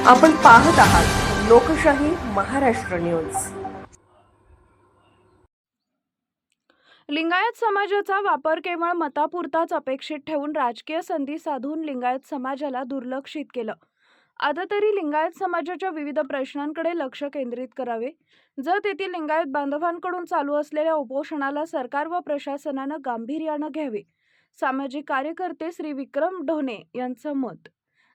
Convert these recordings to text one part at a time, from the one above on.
आपण पाहत आहात लोकशाही महाराष्ट्र न्यूज। लिंगायत समाजाचा वापर केवळ मतापुरताच अपेक्षित ठेवून राजकीय संधी साधून लिंगायत समाजाला दुर्लक्षित केलं। आता तरी लिंगायत समाजाच्या विविध प्रश्नांकडे लक्ष केंद्रित करावे। जर तेथील लिंगायत बांधवांकडून चालू असलेल्या उपोषणाला सरकार व प्रशासनानं गांभीर्यानं घ्यावे। सामाजिक कार्यकर्ते श्री विक्रम ढोणे यांचं मत।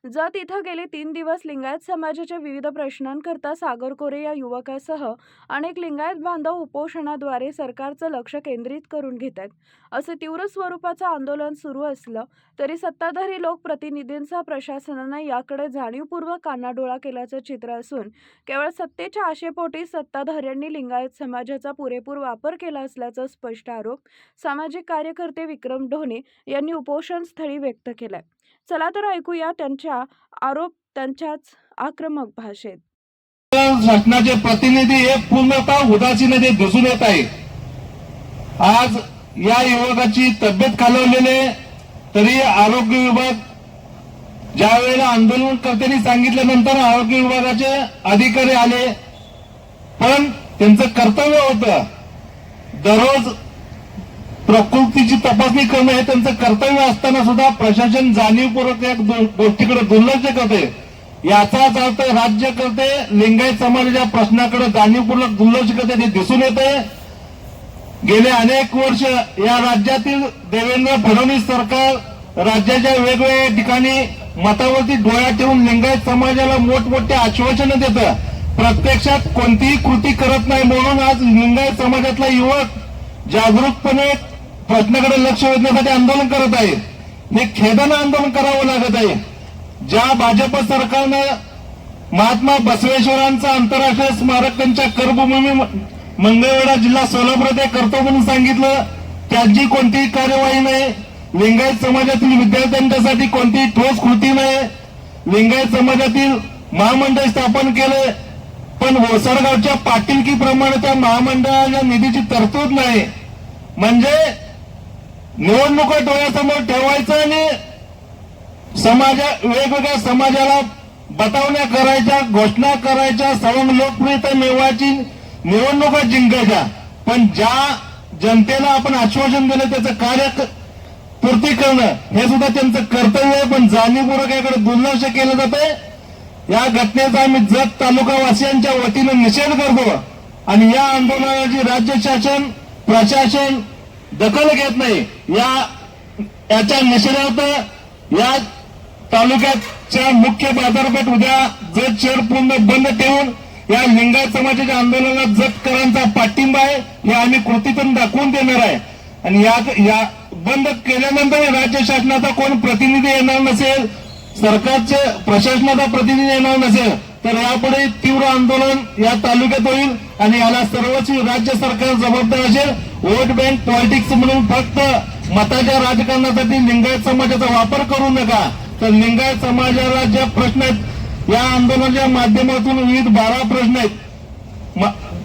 जत इथं गेले 3 दिवस लिंगायत समाजाच्या विविध प्रश्नांकरता सागर कोरे या युवकासह अनेक लिंगायत बांधव उपोषणाद्वारे सरकारचं लक्ष केंद्रित करून घेत आहेत। असे तीव्र स्वरूपाचं आंदोलन सुरू असलं तरी सत्ताधारी लोकप्रतिनिधींचा प्रशासनानं याकडे जाणीवपूर्वक कानाडोळा केल्याचं चित्र असून केवळ सत्तेच्या आशेपोटी सत्ताधाऱ्यांनी लिंगायत समाजाचा पुरेपूर वापर केला असल्याचा स्पष्ट आरोप सामाजिक कार्यकर्ते विक्रम ढोणे यांनी उपोषणस्थळी व्यक्त केलाय। चला तर ऐकूया त्यांच्या आरोप त्यांच्याच आक्रमक भाषेत। शासनाचे प्रतिनिधी हे पूर्णतः उदासीनते दिसून येत आहे। आज या युवकाची तब्येत खालावलेले तरी आरोग्य विभाग ज्या वेळेला आंदोलनकर्त्यांनी सांगितल्यानंतर आरोग्य विभागाचे अधिकारी आले, पण त्यांचं कर्तव्य होतं दररोज प्रकृतीची तपासणी करणं हे त्यांचं कर्तव्य असताना सुद्धा प्रशासन जाणीवपूर्वक या गोष्टीकडे दुर्लक्ष करते। याचाच अर्थ राज्यकर्ते लिंगायत समाजाच्या प्रश्नाकडे जाणीवपूर्वक दुर्लक्ष करते हे दिसून येते। गेले अनेक वर्ष या राज्यातील देवेंद्र फडणवीस सरकार राज्याच्या वेगवेगळ्या ठिकाणी मतावरती डोळा ठेवून लिंगायत समाजाला मोठमोठे आश्वासनं देतं, प्रत्यक्षात कोणतीही कृती करत नाही। म्हणून आज लिंगायत समाजातला युवक जागरूकपणे प्रश्नाकडे लक्ष वेधण्यासाठी आंदोलन करत आहे। हे खेदानं आंदोलन करावं लागत आहे। ज्या भाजप सरकारनं महात्मा बसवेश्वरांचं आंतरराष्ट्रीय स्मारक त्यांच्या कर्मभूमी मंगळवेढा जिल्हा सोलापूर येथे करतो म्हणून सांगितलं, त्याची कोणतीही कार्यवाही नाही। लिंगायत समाजातील विद्यार्थ्यांच्यासाठी कोणतीही ठोस कृती नाही। लिंगायत समाजातील महामंडळ स्थापन केले, पण वसरगावच्या पाटीलकीप्रमाणे त्या महामंडळाच्या निधीची तरतूद नाही। म्हणजे निवडणुका डोळ्यासमोर ठेवायचं आणि वेगवेगळ्या समाजाला बतावण्या करायच्या, घोषणा करायच्या, सर्व लोकप्रियता मिळवायची, निवडणुका जिंकायच्या, पण ज्या जनतेला आपण आश्वासन दिलं त्याचं कार्य पूर्ती करणं हे सुद्धा त्यांचं कर्तव्य आहे, पण जाणीवपूर्वक याकडे दुर्लक्ष केलं जातंय। या घटनेचा आम्ही जत तालुकावासियांच्या वतीनं निषेध करतो आणि या आंदोलनाची राज्य शासन प्रशासन दखल घेत नाही। याच्या निषेधार्थ या तालुक्याच्या मुख्य बाजारपेठ उद्या जत शहर पूर्ण बंद ठेवून या लिंगायत समाजाच्या आंदोलनाला जतकरांचा पाठिंबा आहे हे आम्ही कृतीतून दाखवून देणार आहे। आणि या बंद केल्यानंतर राज्य शासनाचा कोण प्रतिनिधी येणार नसेल, सरकारचे प्रशासनाचा प्रतिनिधी येणार नसेल तर यापुढे तीव्र आंदोलन या तालुक्यात होईल आणि याला सर्वच राज्य सरकार जबाबदार असेल। वोट बँक पॉलिटिक्स म्हणून फक्त मताच्या राजकारणासाठी लिंगायत समाजाचा वापर करू नका। तर लिंगायत समाजाला ज्या प्रश्न आहेत या आंदोलनाच्या माध्यमातून विविध 12 प्रश्न आहेत।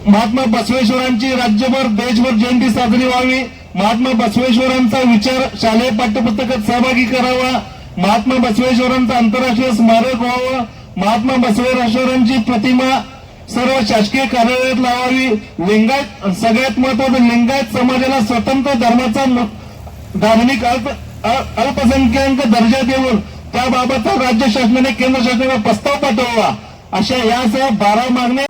महात्मा बसवेश्वरांची राज्यभर देशभर जयंती साजरी व्हावी, महात्मा बसवेश्वरांचा विचार शालेय पाठ्यपुस्तकात सहभागी करावा, महात्मा बसवेश्वरांचं आंतरराष्ट्रीय स्मारक व्हावं, महात्मा बसवेश्वरांची प्रतिमा सर्व शासकीय कार्यालयात लावावी। लिंगायत सगळ्यात महत्वाचं लिंगायत समाजाला स्वतंत्र धर्माचा धार्मिक अल्पसंख्याक दर्जा देऊन त्याबाबत राज्य शासनाने केंद्र शासनाला प्रस्ताव पाठवावा, अशा यासह 12 मागण्या।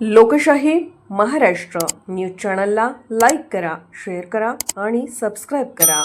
लोकशाही महाराष्ट्र न्यूज चॅनलला लाईक करा, शेअर करा आणि सबस्क्राईब करा।